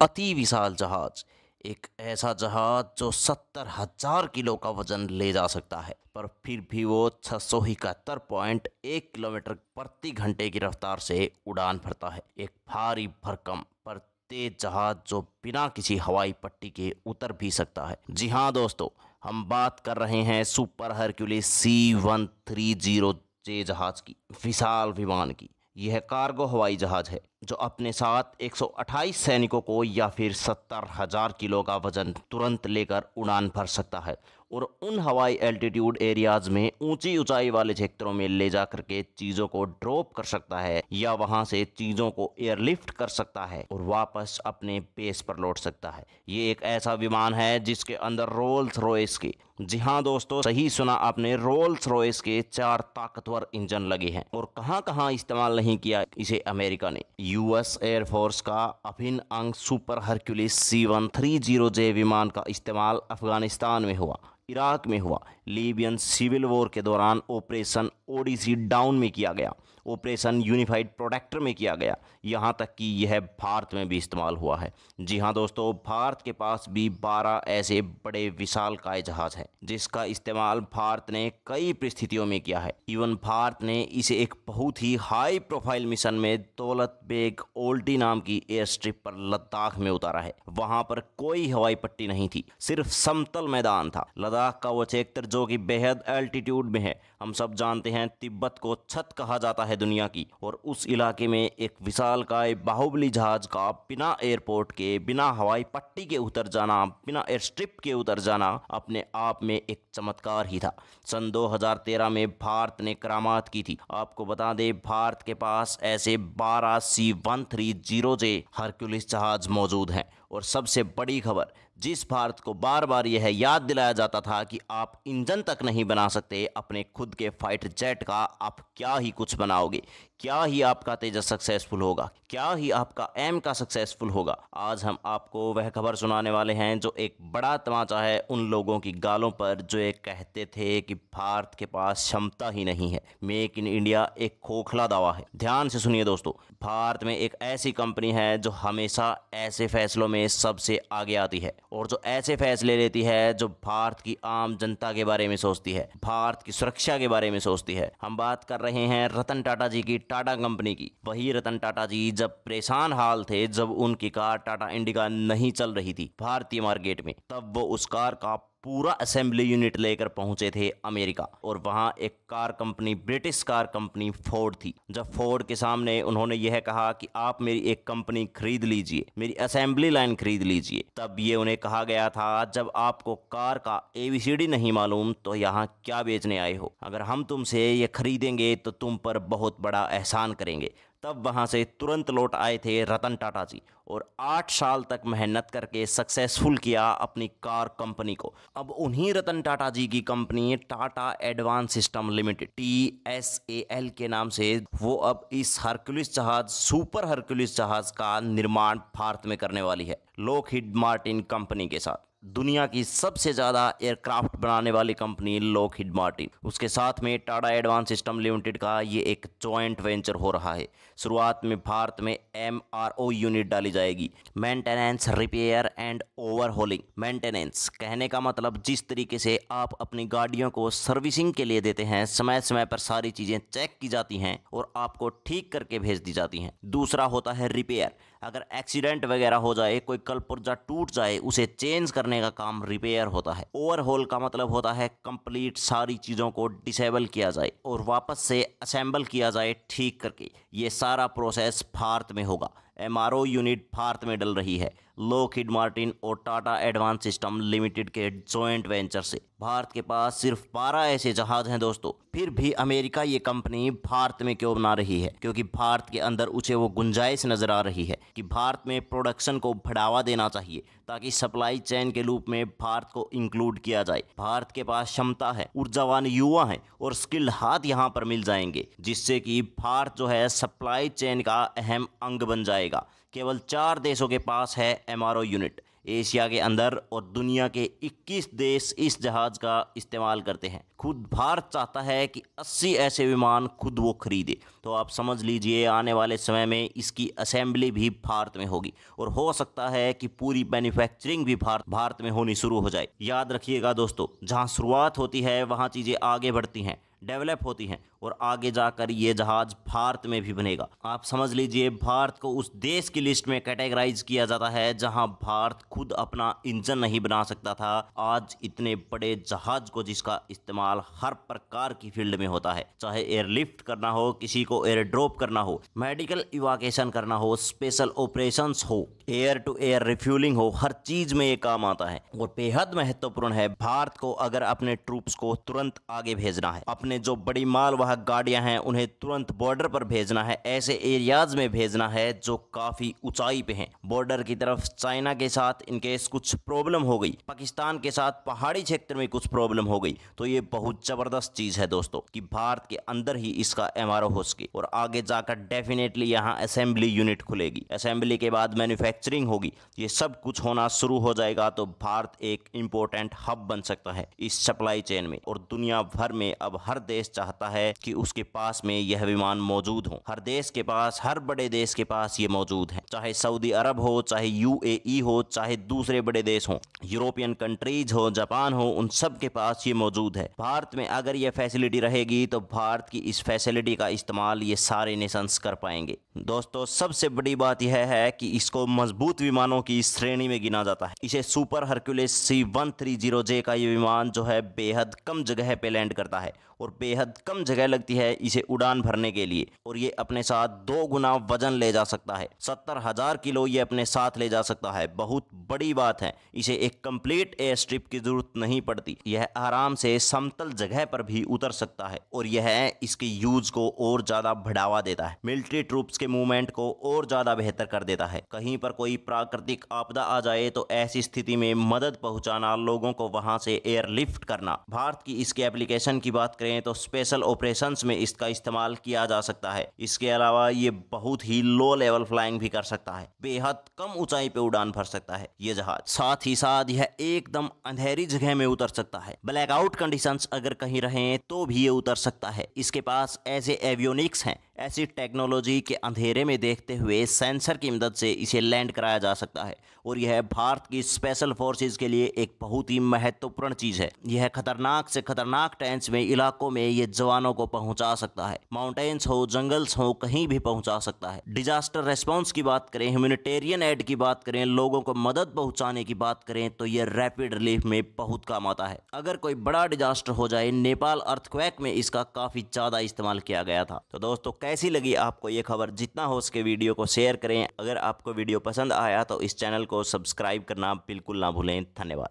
अति विशाल जहाज, एक ऐसा जहाज जो 70,000 किलो का वजन ले जा सकता है, पर फिर भी वो 671.1 किलोमीटर प्रति घंटे की रफ्तार से उड़ान भरता है। एक भारी भरकम पर तेज जहाज जो बिना किसी हवाई पट्टी के उतर भी सकता है। जी हाँ दोस्तों, हम बात कर रहे हैं सुपर हरक्यूलिस C-130J जहाज की, विशाल विमान की। यह कार्गो हवाई जहाज है जो अपने साथ 128 सैनिकों को या फिर 70,000 किलो का वजन तुरंत लेकर उड़ान भर सकता है और उन हवाई एल्टीट्यूड एरियाज में ऊंची ऊंचाई वाले क्षेत्रों में ले जा करके चीज़ों को ड्रॉप कर सकता है या वहां से चीज़ों को एयरलिफ्ट कर सकता है और वापस अपने बेस पर लौट सकता है। ये एक ऐसा विमान है जिसके अंदर रोल्स रॉयस के, जी हाँ दोस्तों, सही सुना आपने, रोल्स रॉयस के 4 ताकतवर इंजन लगे हैं। और कहां कहां इस्तेमाल नहीं किया इसे अमेरिका ने। यूएस एयरफोर्स का अभिन्न अंग सुपर हरक्यूलिस C-130J विमान का इस्तेमाल अफगानिस्तान में हुआ, इराक में हुआ, लीबियन सिविल वॉर के दौरान ऑपरेशन ओडिसी डाउन में किया गया, ऑपरेशन यूनिफाइड प्रोटेक्टर में किया गया, यहाँ तक कि यह भारत में भी इस्तेमाल हुआ है। जी हाँ दोस्तों, भारत के पास भी 12 ऐसे बड़े विशालकाय जहाज हैं जिसका इस्तेमाल भारत ने कई परिस्थितियों में किया है। इवन भारत ने इसे एक बहुत ही हाई प्रोफाइल मिशन में दौलत बेग ओल्टी नाम की एयर स्ट्रिप पर लद्दाख में उतारा है। वहां पर कोई हवाई पट्टी नहीं थी, सिर्फ समतल मैदान था। लद्दाख का वो क्षेत्र जो कि बेहद एल्टीट्यूड में है, हम सब जानते हैं तिब्बत को छत कहा जाता है दुनिया की, और उस इलाके में एक विशालकाय बाहुबली जहाज का बिना एयरपोर्ट के, बिना हवाई पट्टी के उतर जाना, बिना एयर स्ट्रिप के उतर जाना अपने आप में एक चमत्कार ही था। सन 2013 में भारत ने करामात की थी। आपको बता दें, भारत के पास ऐसे 12 C-130J हरक्यूलिस जहाज मौजूद हैं। और सबसे बड़ी खबर, जिस भारत को बार बार यह याद दिलाया जाता था कि आप इंजन तक नहीं बना सकते अपने खुद के फाइटर जेट का, आप क्या ही कुछ बनाओगे, क्या ही आपका तेजस सक्सेसफुल होगा, क्या ही आपका एम का सक्सेसफुल होगा। आज हम आपको वह खबर सुनाने वाले हैं जो एक बड़ा तमाचा है उन लोगों की गालों पर जो ये कहते थे कि भारत के पास क्षमता ही नहीं है। मेक इन इंडिया एक खोखला दावा है। ध्यान से सुनिए दोस्तों, भारत में एक ऐसी कंपनी है जो हमेशा ऐसे फैसलों में सबसे आगे आती है और जो ऐसे फैसले लेती है जो भारत की आम जनता के बारे में सोचती है, भारत की सुरक्षा के बारे में सोचती है। हम बात कर रहे हैं रतन टाटा जी की, टाटा कंपनी की। वही रतन टाटा जी जब परेशान हाल थे, जब उनकी कार टाटा इंडिका नहीं चल रही थी भारतीय मार्केट में, तब वो उस कार का पूरा असेंबली यूनिट लेकर पहुंचे थे अमेरिका। और वहां एक car company, British car company Ford थी। जब फोर्ड के सामने उन्होंने यह कहा कि आप मेरी एक कंपनी खरीद लीजिए, मेरी असेंबली लाइन खरीद लीजिए, तब ये उन्हें कहा गया था, जब आपको कार का ABCD नहीं मालूम तो यहाँ क्या बेचने आए हो। अगर हम तुमसे ये खरीदेंगे तो तुम पर बहुत बड़ा एहसान करेंगे। तब वहां से तुरंत लौट आए थे रतन टाटा जी और 8 साल तक मेहनत करके सक्सेसफुल किया अपनी कार कंपनी को। अब उन्हीं रतन टाटा जी की company Tata advance system limited, TSAL के नाम से, वो अब इस हरक्यूलिस जहाज, सुपर हरक्यूलिस जहाज का निर्माण भारत में करने वाली है लॉकहीड मार्टिन कंपनी के साथ। दुनिया की सबसे ज़्यादा एयरक्राफ्ट बनाने वाली कंपनी लॉकहीड मार्टिन, उसके साथ में टाटा एडवांस सिस्टम लिमिटेड का ये एक जॉइंट वेंचर हो रहा है। शुरुआत में भारत में MRO यूनिट डाली जाएगी, maintenance, repair and overhauling. Maintenance कहने का मतलब जिस तरीके से आप अपनी गाड़ियों को सर्विसिंग के लिए देते हैं, समय समय पर सारी चीज़ें चेक की जाती हैं और आपको ठीक करके भेज दी जाती हैं। दूसरा होता है रिपेयर, अगर एक्सीडेंट वगैरह हो जाए, कोई कलपुर्जा टूट जाए, उसे चेंज करने का काम रिपेयर होता है। ओवरहॉल का मतलब होता है कंप्लीट सारी चीज़ों को डिसेबल किया जाए और वापस से असेंबल किया जाए ठीक करके। ये सारा प्रोसेस भारत में होगा। MRO यूनिट भारत में डल रही है लॉकहीड मार्टिन और टाटा एडवांस सिस्टम लिमिटेड के जॉइंट वेंचर से। भारत के पास सिर्फ 12 ऐसे जहाज हैं दोस्तों, फिर भी अमेरिका ये कंपनी भारत में क्यों बना रही है? क्योंकि भारत के अंदर उसे वो गुंजाइश नजर आ रही है कि भारत में प्रोडक्शन को बढ़ावा देना चाहिए ताकि सप्लाई चेन के रूप में भारत को इंक्लूड किया जाए। भारत के पास क्षमता है, ऊर्जावान युवा हैं और स्किल्ड हाथ यहाँ पर मिल जाएंगे, जिससे कि भारत जो है सप्लाई चेन का अहम अंग बन जाएगा। केवल 4 देशों के पास है MRO यूनिट, एशिया के अंदर और दुनिया के 21 देश इस जहाज का इस्तेमाल करते हैं। खुद भारत चाहता है कि 80 ऐसे विमान खुद वो खरीदे। तो आप समझ लीजिए आने वाले समय में इसकी असेंबली भी भारत में होगी और हो सकता है कि पूरी मैन्युफैक्चरिंग भी भारत में होनी शुरू हो जाए। याद रखिएगा दोस्तों, जहां शुरुआत होती है वहां चीज़ें आगे बढ़ती हैं, डेवलप होती हैं और आगे जाकर ये जहाज़ भारत में भी बनेगा। आप समझ लीजिए भारत को उस देश की लिस्ट में कैटेगराइज किया जाता है जहां भारत खुद अपना इंजन नहीं बना सकता था। आज इतने बड़े जहाज को जिसका इस्तेमाल हर प्रकार की फील्ड में होता है, चाहे एयरलिफ्ट करना हो, किसी को एयर ड्रॉप करना हो, मेडिकल इवाकेशन करना हो, स्पेशल ऑपरेशंस हो, एयर टू एयर रिफ्यूलिंग हो, हर चीज में ये काम आता है और बेहद महत्वपूर्ण है भारत को अगर अपने ट्रूप्स को तुरंत आगे भेजना है, अपने जो बड़ी मालवाहक गाड़ियां हैं उन्हें तुरंत बॉर्डर पर भेजना है, ऐसे एरियाज में भेजना है जो काफी ऊंचाई पे हैं। बॉर्डर की तरफ चाइना के साथ इनकेस कुछ प्रॉब्लम हो गई, पाकिस्तान के साथ पहाड़ी क्षेत्र में कुछ प्रॉब्लम हो गई, तो ये बहुत जबरदस्त चीज है दोस्तों कि भारत के अंदर ही इसका एमआरओ हो सके और आगे जाकर डेफिनेटली यहाँ असेंबली यूनिट खुलेगी, असेंबली के बाद मैन्युफैक्चरिंग होगी, ये सब कुछ होना शुरू हो जाएगा। तो भारत एक इंपॉर्टेंट हब बन सकता है इस सप्लाई चेन में और दुनिया भर में अब हर देश चाहता है कि उसके पास में यह विमान मौजूद हो। हर देश के पास, हर बड़े देश के पास ये मौजूद है, चाहे सऊदी अरब हो, चाहे यूएई हो, चाहे दूसरे बड़े देश हो, यूरोपियन कंट्रीज हो, जापान हो, उन सब के पास ये मौजूद है। भारत में अगर ये फैसिलिटी रहेगी तो भारत की इस फैसिलिटी का इस्तेमाल ये सारे नेशंस कर पाएंगे। दोस्तों सबसे बड़ी बात यह है कि इसको मजबूत विमानों की श्रेणी में गिना जाता है। इसे सुपर हरक्यूलिस C-130J का ये विमान जो है बेहद कम जगह पे लैंड करता है और बेहद कम जगह लगती है इसे उड़ान भरने के लिए और ये अपने साथ 2 गुना वजन ले जा सकता है। 70,000 किलो ये अपने साथ ले जा सकता है। बहुत बड़ी बात है, इसे एक कंप्लीट एयर स्ट्रिप की जरूरत नहीं पड़ती, यह आराम से समतल जगह पर भी उतर सकता है और यह इसके यूज को और ज्यादा बढ़ावा देता है, मिलिट्री ट्रूप्स के मूवमेंट को और ज्यादा बेहतर कर देता है। कहीं पर कोई प्राकृतिक आपदा आ जाए तो ऐसी स्थिति में मदद पहुंचाना, लोगों को वहां से एयरलिफ्ट करना। भारत की इसके एप्लीकेशन की बात करें तो स्पेशल ऑपरेशंस में इसका इस्तेमाल किया जा सकता है। इसके अलावा ये बहुत ही लो लेवल फ्लाइंग भी कर सकता है, बेहद कम ऊंचाई पे उड़ान भर सकता है ये जहाज। साथ ही साथ यह एकदम अंधेरी जगह में उतर सकता है, ब्लैकआउट कंडीशंस अगर कहीं रहें तो भी ये उतर सकता है। इसके पास ऐसे एवियोनिक्स हैं, ऐसी टेक्नोलॉजी के अंधेरे में देखते हुए सेंसर की मदद से इसे लैंड कराया जा सकता है और यह भारत की स्पेशल फोर्सेज के लिए एक बहुत ही महत्वपूर्ण चीज है। यह खतरनाक से खतरनाक टेंस में इलाकों में ये जवानों को पहुंचा सकता है, माउंटेन्स हो, जंगल्स हो, कहीं भी पहुंचा सकता है। डिजास्टर रेस्पॉन्स की बात करें, ह्यूमैनिटेरियन एड की बात करें, लोगों को मदद पहुंचाने की बात करें तो यह रैपिड रिलीफ में बहुत काम आता है। अगर कोई बड़ा डिजास्टर हो जाए, नेपाल अर्थक्वेक में इसका काफी ज्यादा इस्तेमाल किया गया था। तो दोस्तों कैसी लगी आपको ये खबर? जितना हो सके वीडियो को शेयर करें। अगर आपको वीडियो पसंद आया तो इस चैनल को सब्सक्राइब करना बिल्कुल ना भूलें। धन्यवाद।